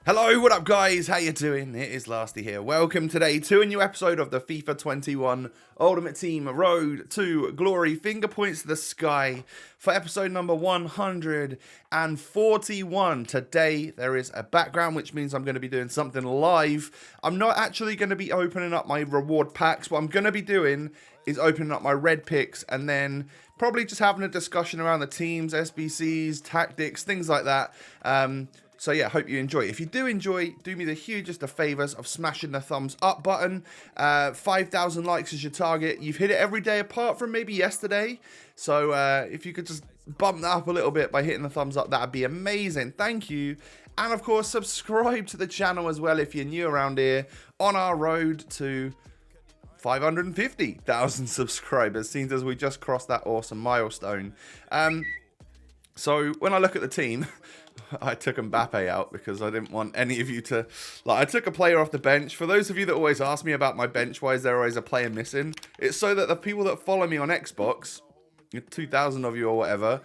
Hello, what up guys? How you doing? It is Lasty here. Welcome today to a new episode of the FIFA 21 Ultimate Team Road to Glory. Finger points to the sky for episode number 141. Today there is a background, which means I'm going to be doing something live. I'm not actually going to be opening up my reward packs. What I'm going to be doing is opening up my red picks and then probably just having a discussion around the teams, SBCs, tactics, things like that. So yeah, hope you enjoy. If you do enjoy, do me the hugest of favors of smashing the thumbs up button. 5,000 likes is your target. You've hit it every day apart from maybe yesterday. So if you could just bump that up a little bit by hitting the thumbs up, that'd be amazing. Thank you. And of course, subscribe to the channel as well if you're new around here on our road to 550,000 subscribers, seeing as we just crossed that awesome milestone. So when I look at the team, I took Mbappe out because I didn't want any of you to... I took a player off the bench. For those of you that always ask me about my bench, why is there always a player missing? It's so that the people that follow me on Xbox, 2,000 of you or whatever,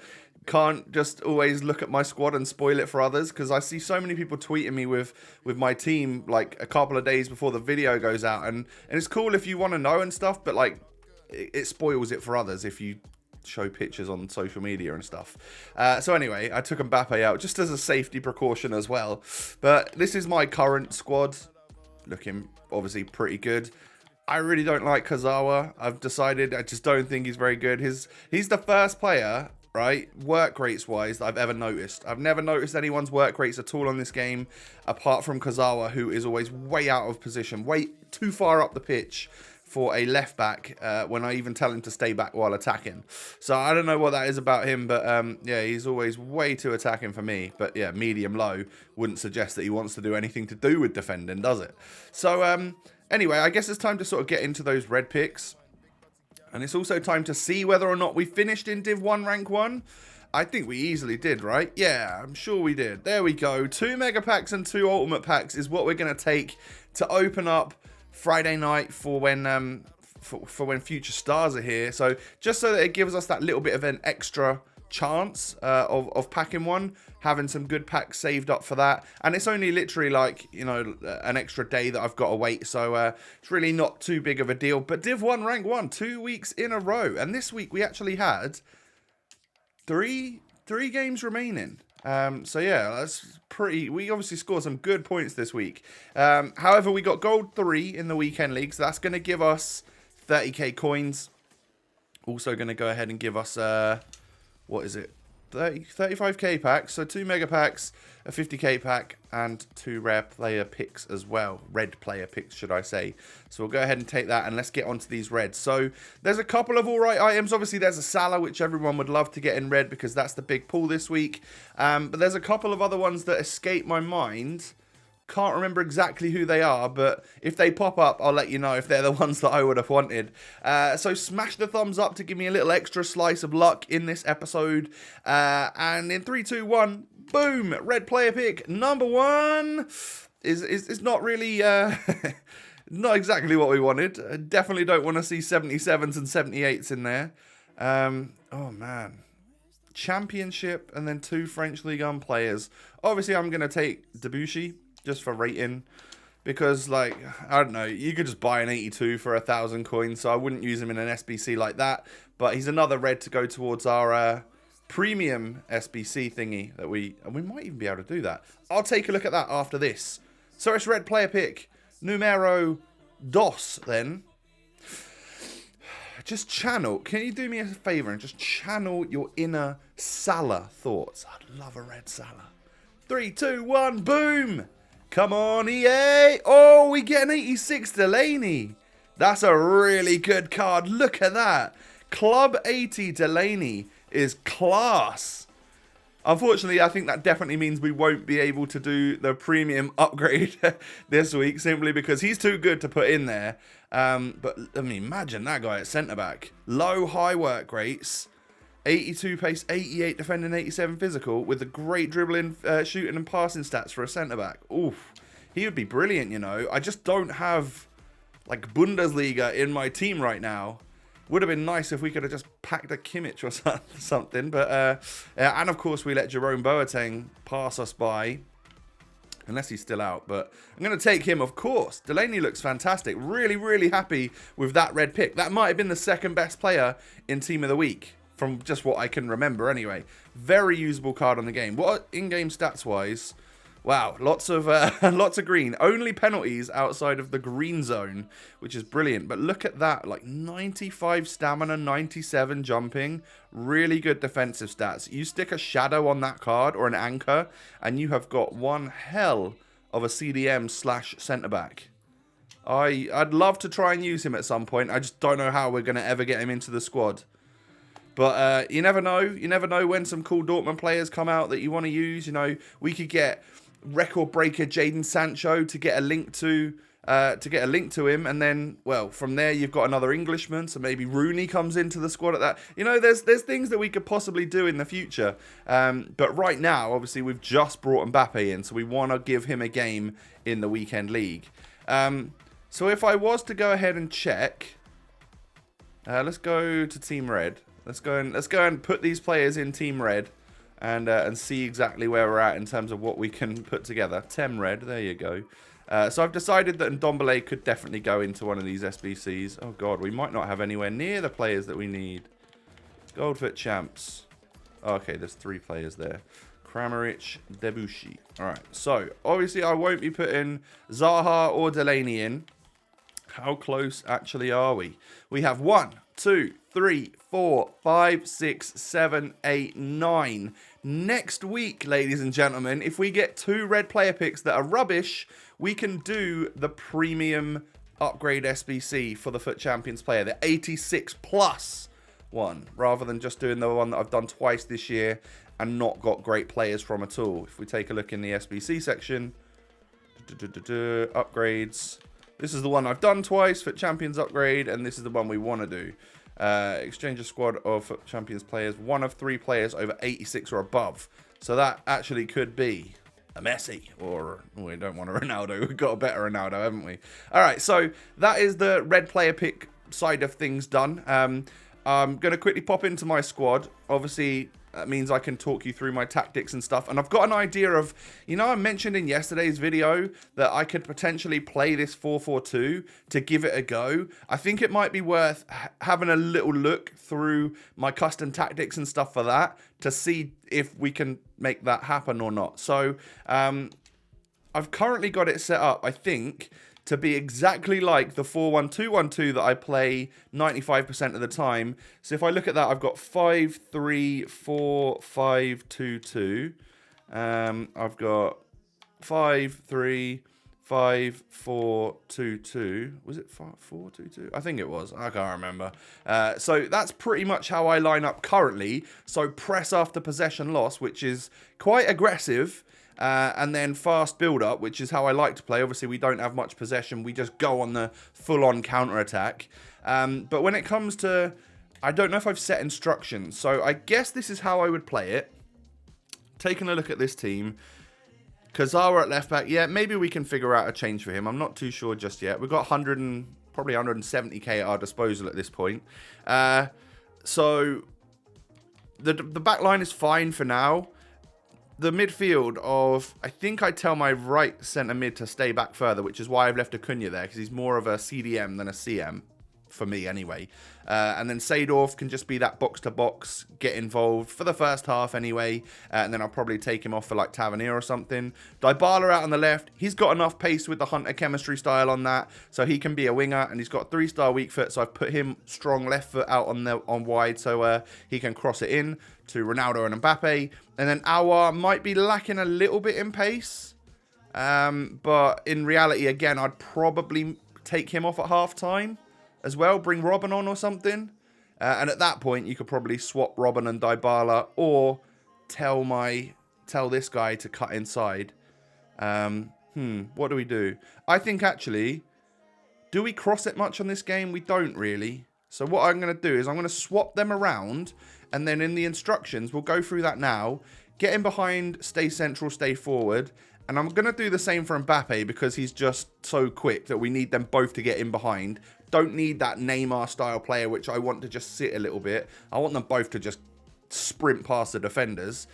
can't just always look at my squad and spoil it for others. Because I see so many people tweeting me with my team like a couple of days before the video goes out. And it's cool if you want to know and stuff, but like it spoils it for others if you show pictures on social media and stuff. So anyway, I took Mbappe out just as a safety precaution as well. But this is my current squad, looking obviously pretty good. I really don't like Kazawa. I've decided I just don't think he's very good. He's the first player, right, work rates wise, that I've ever noticed. I've never noticed anyone's work rates at all on this game apart from Kazawa, who is always way out of position, way too far up the pitch for a left back when I even tell him to stay back while attacking. So I don't know what that is about him, but yeah, he's always way too attacking for me. But yeah, medium low wouldn't suggest that he wants to do anything to do with defending, does it? So anyway, I guess it's time to sort of get into those red picks. And it's also time to see whether or not we finished in Div 1 rank 1. I think we easily did, right? Yeah, I'm sure we did. There we go. 2 mega packs and 2 ultimate packs is what we're going to take to open up Friday night for when for when future stars are here. So just so that it gives us that little bit of an extra chance of packing one, having some good packs saved up for that. And it's only literally like, you know, an extra day that I've got to wait. So it's really not too big of a deal. But Div 1 rank 1, 2 weeks in a row. And this week we actually had three games remaining. So yeah, that's pretty. We obviously scored some good points this week. However, we got gold 3 in the weekend league, so that's going to give us 30k coins. Also going to go ahead and give us what is it? 35k packs. So 2 mega packs, a 50k pack, and 2 rare player picks as well. Red player picks, should I say. So we'll go ahead and take that, and let's get onto these reds. So there's a couple of alright items. Obviously, there's a Salah, which everyone would love to get in red because that's the big pull this week. But there's a couple of other ones that escape my mind. Can't remember exactly who they are, but if they pop up, I'll let you know if they're the ones that I would have wanted. So smash the thumbs up to give me a little extra slice of luck in this episode. And in 3, 2, 1, boom! Red player pick number 1 is not really not exactly what we wanted. I definitely don't want to see 77s and 78s in there. Oh man. Championship and then 2 French Ligue 1 players. Obviously, I'm going to take Debussy just for rating, because like, I don't know, you could just buy an 82 for 1,000 coins, so I wouldn't use him in an SBC like that. But he's another red to go towards our premium SBC thingy that we might even be able to do that. I'll take a look at that after this. So it's red player pick numero dos then. Just channel, can you do me a favor and just channel your inner Salah thoughts? I'd love a red Salah. 3, 2, 1, boom! Come on, EA! Oh, we get an 86 Delaney. That's a really good card. Look at that. Club 80 Delaney is class. Unfortunately, I think that definitely means we won't be able to do the premium upgrade this week, simply because he's too good to put in there. But I mean, imagine that guy at centre-back. Low, high work rates. 82 pace, 88 defending, 87 physical, with a great dribbling, shooting and passing stats for a centre-back. Oof. He would be brilliant, you know. I just don't have, like, Bundesliga in my team right now. Would have been nice if we could have just packed a Kimmich or something. But and, of course, we let Jerome Boateng pass us by. Unless he's still out, but I'm going to take him, of course. Delaney looks fantastic. Really, really happy with that red pick. That might have been the second best player in Team of the Week, from just what I can remember anyway. Very usable card on the game. What in-game stats-wise? Wow, lots of lots of green. Only penalties outside of the green zone, which is brilliant. But look at that, like 95 stamina, 97 jumping. Really good defensive stats. You stick a shadow on that card or an anchor, and you have got one hell of a CDM / centre-back. I'd love to try and use him at some point. I just don't know how we're going to ever get him into the squad. But you never know. You never know when some cool Dortmund players come out that you want to use. You know, we could get record breaker Jadon Sancho to get a link to him, and then, well, from there you've got another Englishman, so maybe Rooney comes into the squad at that. You know, there's things that we could possibly do in the future, but right now obviously we've just brought Mbappe in, so we want to give him a game in the weekend league. So if I was to go ahead and check, let's go to Team Red. Let's go and put these players in Team Red, and see exactly where we're at in terms of what we can put together. Tem Red, there you go. So I've decided that Ndombele could definitely go into one of these SBCs. Oh god, we might not have anywhere near the players that we need. Goldfoot champs. Okay, there's 3 players there. Kramaric, Debussy. Alright, so obviously I won't be putting Zaha or Delaney in. How close actually are we? We have 1, 2, 3, 4, 5, 6, 7, 8, 9. Next week, ladies and gentlemen, if we get 2 red player picks that are rubbish, we can do the premium upgrade SBC for the FUT Champions player, the 86 plus one, rather than just doing the one that I've done twice this year and not got great players from at all. If we take a look in the SBC section, upgrades. This is the one I've done twice, FUT Champions upgrade, and this is the one we want to do. Exchange a squad of FUT Champions players, 1 of 3 players over 86 or above. So that actually could be a Messi, or we don't want a Ronaldo. We've got a better Ronaldo, haven't we? All right, so that is the red player pick side of things done. I'm going to quickly pop into my squad. Obviously, that means I can talk you through my tactics and stuff. And I've got an idea of, you know, I mentioned in yesterday's video that I could potentially play this 4-4-2 to give it a go. I think it might be worth having a little look through my custom tactics and stuff for that to see if we can make that happen or not. So I've currently got it set up, I think, to be exactly like the 4-1-2-1-2 that I play 95% of the time. So if I look at that, I've got 5-3-4-5-2-2. I've got 5-3-5-4-2-2. Was it 4-2-2? I think it was. I can't remember. So that's pretty much how I line up currently. So press after possession loss, which is quite aggressive. And then fast build-up, which is how I like to play. Obviously, we don't have much possession. We just go on the full-on counter-attack. But when it comes to... I don't know if I've set instructions. So I guess this is how I would play it. Taking a look at this team. Kazawa at left-back. Yeah, maybe we can figure out a change for him. I'm not too sure just yet. We've got probably 170k at our disposal at this point. So the back line is fine for now. The midfield of, I think I tell my right centre mid to stay back further, which is why I've left Acuna there, because he's more of a CDM than a CM, for me anyway. And then Seedorf can just be that box-to-box, get involved for the first half anyway, and then I'll probably take him off for like Tavernier or something. Dybala out on the left, he's got enough pace with the Hunter chemistry style on that, so he can be a winger, and he's got 3-star weak foot, so I've put him strong left foot out on wide, so he can cross it in to Ronaldo and Mbappe. And then Aouar might be lacking a little bit in pace, but in reality, again, I'd probably take him off at half-time as well, bring Robin on or something. And at that point, you could probably swap Robin and Dybala, or tell this guy to cut inside. What do we do? I think, actually, do we cross it much on this game? We don't really. So what I'm going to do is I'm going to swap them around, and then in the instructions, we'll go through that now. Get in behind, stay central, stay forward. And I'm going to do the same for Mbappe because he's just so quick that we need them both to get in behind. Don't need that Neymar-style player, which I want to just sit a little bit. I want them both to just sprint past the defenders.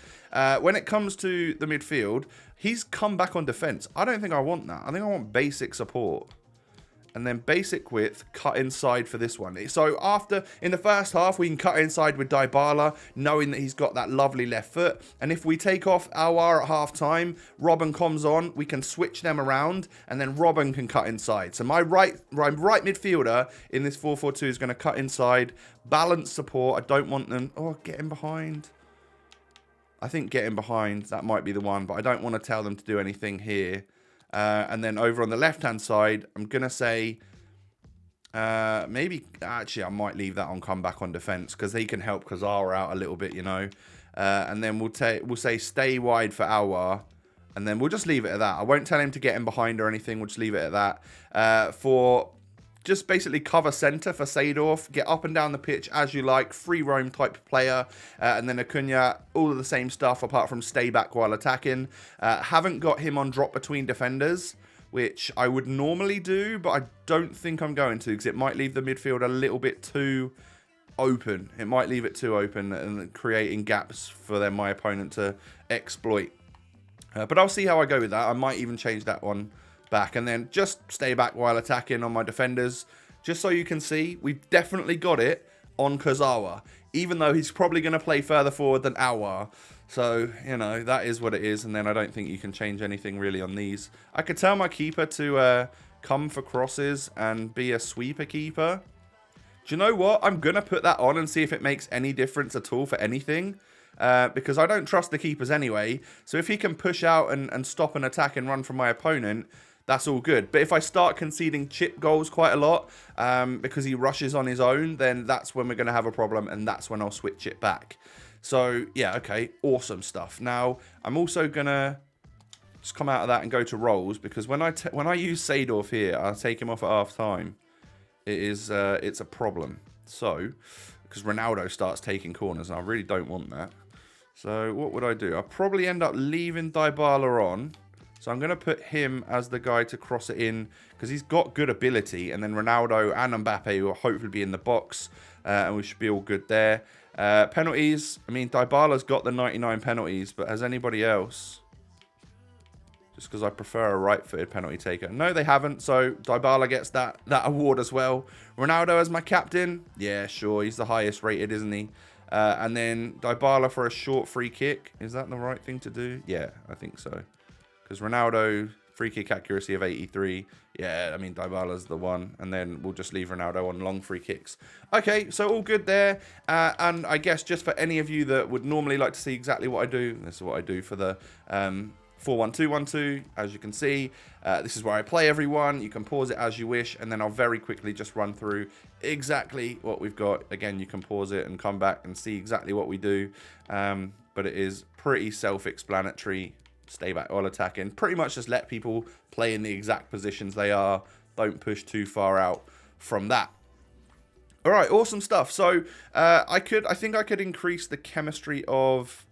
When it comes to the midfield, he's come back on defense. I don't think I want that. I think I want basic support. And then basic width, cut inside for this one. So after, in the first half, we can cut inside with Dybala, knowing that he's got that lovely left foot. And if we take off Aouar at half time, Robben comes on, we can switch them around, and then Robben can cut inside. So my right midfielder in this 4-4-2 is going to cut inside, balance support. I don't want them, getting behind. I think getting behind, that might be the one, but I don't want to tell them to do anything here. And then over on the left-hand side, I'm going to say, maybe, actually, I might leave that on come back on defense because he can help Kazara out a little bit, you know. And then we'll say stay wide for Aouar. And then we'll just leave it at that. I won't tell him to get in behind or anything. We'll just leave it at that. For just basically cover centre for Seedorf. Get up and down the pitch as you like. Free roam type player. And then Acuna, all of the same stuff apart from stay back while attacking. Haven't got him on drop between defenders, which I would normally do, but I don't think I'm going to because it might leave the midfield a little bit too open. It might leave it too open and creating gaps for my opponent to exploit. But I'll see how I go with that. I might even change that one back and then just stay back while attacking on my defenders. Just so you can see, we've definitely got it on Kurzawa, even though he's probably going to play further forward than Aouar. So, you know, that is what it is. And then I don't think you can change anything really on these. I could tell my keeper to come for crosses and be a sweeper keeper. Do you know what? I'm going to put that on and see if it makes any difference at all for anything. Because I don't trust the keepers anyway. So if he can push out and stop an attack and run from my opponent, that's all good. But if I start conceding chip goals quite a lot because he rushes on his own, then that's when we're going to have a problem. And that's when I'll switch it back. So, yeah, okay. Awesome stuff. Now, I'm also going to just come out of that and go to roles. Because when I use Seedorf here, I'll take him off at half time. It's a problem. So, because Ronaldo starts taking corners. And I really don't want that. So, what would I do? I'll probably end up leaving Dybala on. So I'm going to put him as the guy to cross it in because he's got good ability. And then Ronaldo and Mbappe will hopefully be in the box. And we should be all good there. Penalties. I mean, Dybala's got the 99 penalties. But has anybody else? Just because I prefer a right-footed penalty taker. No, they haven't. So Dybala gets that award as well. Ronaldo as my captain. Yeah, sure. He's the highest rated, isn't he? And then Dybala for a short free kick. Is that the right thing to do? Yeah, I think so. Because Ronaldo, free kick accuracy of 83. Yeah, I mean, Dybala's the one. And then we'll just leave Ronaldo on long free kicks. Okay, so all good there. And I guess just for any of you that would normally like to see exactly what I do, this is what I do for the 4-1-2-1-2. As you can see, this is where I play everyone. You can pause it as you wish. And then I'll very quickly just run through exactly what we've got. Again, you can pause it and come back and see exactly what we do. But it is pretty self-explanatory. Stay back while attacking. Pretty much just let people play in the exact positions they are. Don't push too far out from that. All right, awesome stuff. So I think I could increase the chemistry of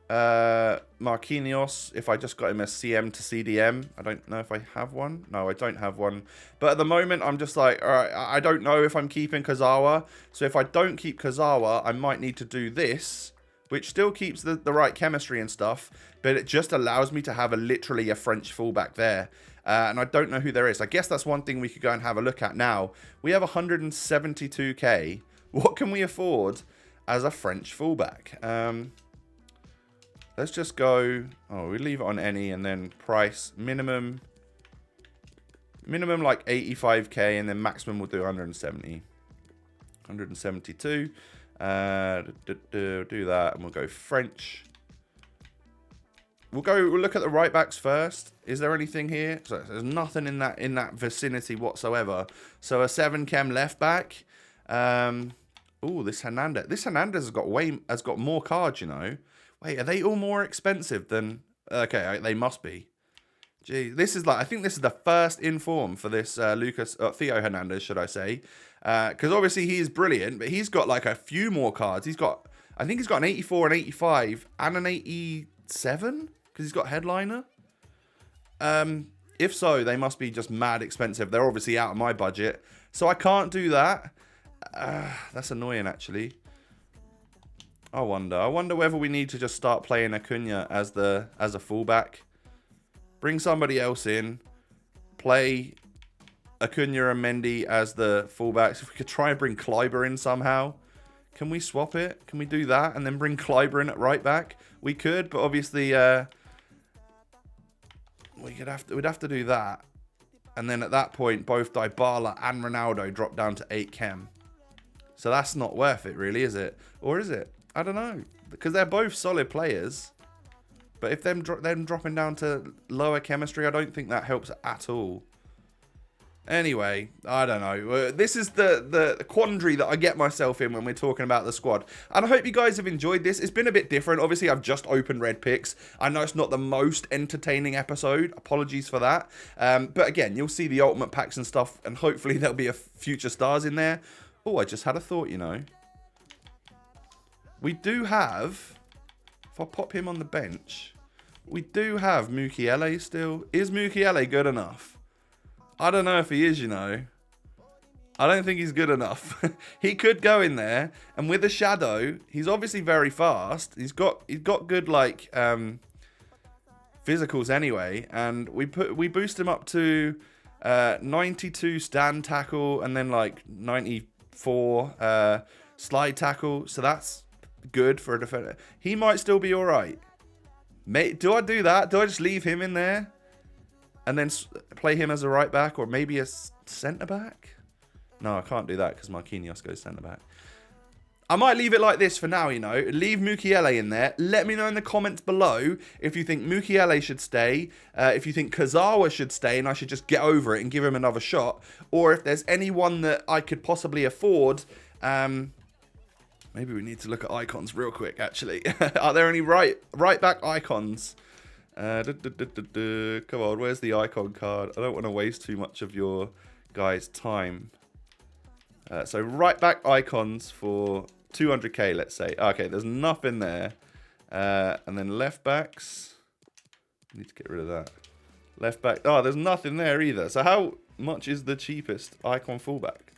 Marquinhos if I just got him as CM to CDM. I don't know if I have one. No, I don't have one. But at the moment, I'm just like, all right, I don't know if I'm keeping Kurzawa. So if I don't keep Kurzawa, I might need to do this, which still keeps the right chemistry and stuff, but it just allows me to have literally a French fullback there. And I don't know who there is. I guess that's one thing we could go and have a look at now. We have 172k. What can we afford as a French fullback? Let's just go... Oh, we leave it on any and then price. Minimum like 85k and then maximum we'll do 170. 172. Do that and we'll go French. We'll look at the right backs first. Is there anything here? So there's nothing in that vicinity whatsoever. So a 7 chem left back. Oh, this Hernandez. This Hernandez has got more cards, you know. Wait, are they all more expensive than? Okay, they must be. Gee, this is like, I think this is the first inform for this Theo Hernandez, should I say? Because obviously he is brilliant, but he's got like a few more cards. I think he's got an 84, an 85, and an 87 because he's got headliner. If so, they must be just mad expensive. They're obviously out of my budget, so I can't do that. That's annoying, actually. I wonder whether we need to just start playing Acuna as a fullback. Bring somebody else in. Play Acuna and Mendy as the fullbacks. If we could try and bring Kleiber in somehow. Can we swap it? Can we do that and then bring Kleiber in at right back? We could, but obviously we'd have to do that. And then at that point, both Dybala and Ronaldo drop down to 8 chem. So that's not worth it, really, is it? Or is it? I don't know. Because they're both solid players. But if them dropping down to lower chemistry, I don't think that helps at all. Anyway, I don't know. This is the quandary that I get myself in when we're talking about the squad. And I hope you guys have enjoyed this. It's been a bit different. Obviously, I've just opened red picks. I know it's not the most entertaining episode. Apologies for that. But again, you'll see the ultimate packs and stuff. And hopefully there'll be a future stars in there. Oh, I just had a thought, you know. We do have... If I pop him on the bench... We do have Mukiele still. Is Mukiele good enough? I don't know if he is, you know. I don't think he's good enough. He could go in there, and with a shadow, he's obviously very fast. He's got good like physicals anyway, and we boost him up to 92 stand tackle and then like 94 slide tackle. So that's good for a defender. He might still be all right. Mate, do I do that? Do I just leave him in there? And then play him as a right back or maybe a centre back? No, I can't do that because Marquinhos goes centre back. I might leave it like this for now, you know. Leave Mukiele in there. Let me know in the comments below if you think Mukiele should stay, if you think Kazawa should stay and I should just get over it and give him another shot, or if there's anyone that I could possibly afford. Maybe we need to look at icons real quick, actually. Are there any right back icons? Come on, where's the icon card? I don't want to waste too much of your guys' time. So right back icons for 200k, let's say. Okay, there's nothing there. And then left backs. Need to get rid of that. Left back. Oh, there's nothing there either. So how much is the cheapest icon fullback?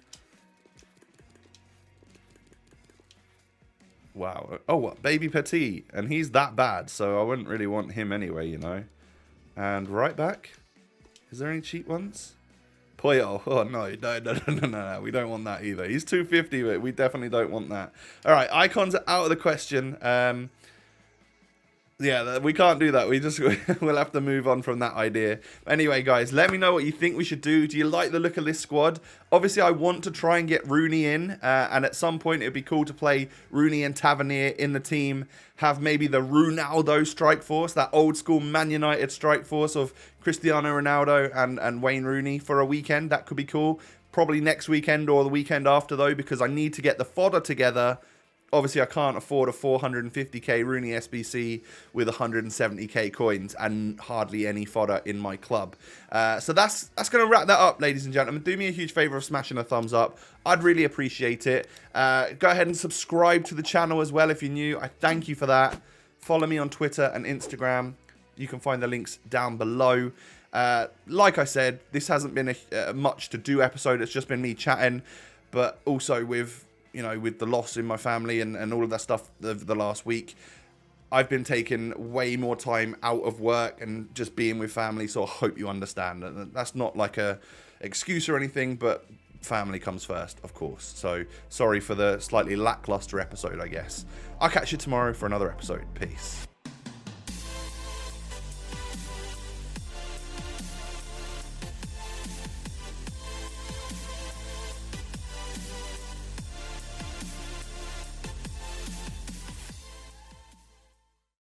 Wow. Oh, what? Baby Petit. And he's that bad, so I wouldn't really want him anyway, you know. And right back. Is there any cheap ones? Poyo. Oh, no. We don't want that either. He's 250, but we definitely don't want that. All right, icons are out of the question. Yeah, we can't do that. We'll have to move on from that idea. Anyway, guys, let me know what you think we should do. Do you like the look of this squad? Obviously, I want to try and get Rooney in. And at some point, it'd be cool to play Rooney and Tavernier in the team. Have maybe the Ronaldo strike force, that old school Man United strike force of Cristiano Ronaldo and Wayne Rooney for a weekend. That could be cool. Probably next weekend or the weekend after, though, because I need to get the fodder together. Obviously, I can't afford a 450k Rooney SBC with 170k coins and hardly any fodder in my club. So that's going to wrap that up, ladies and gentlemen. Do me a huge favor of smashing a thumbs up. I'd really appreciate it. Go ahead and subscribe to the channel as well if you're new. I thank you for that. Follow me on Twitter and Instagram. You can find the links down below. Like I said, this hasn't been a much to do episode. It's just been me chatting, but also with... You know, with the loss in my family and all of that stuff the last week, I've been taking way more time out of work and just being with family. So I hope you understand. And that's not like a excuse or anything, but family comes first, of course. So sorry for the slightly lackluster episode, I guess. I'll catch you tomorrow for another episode. Peace.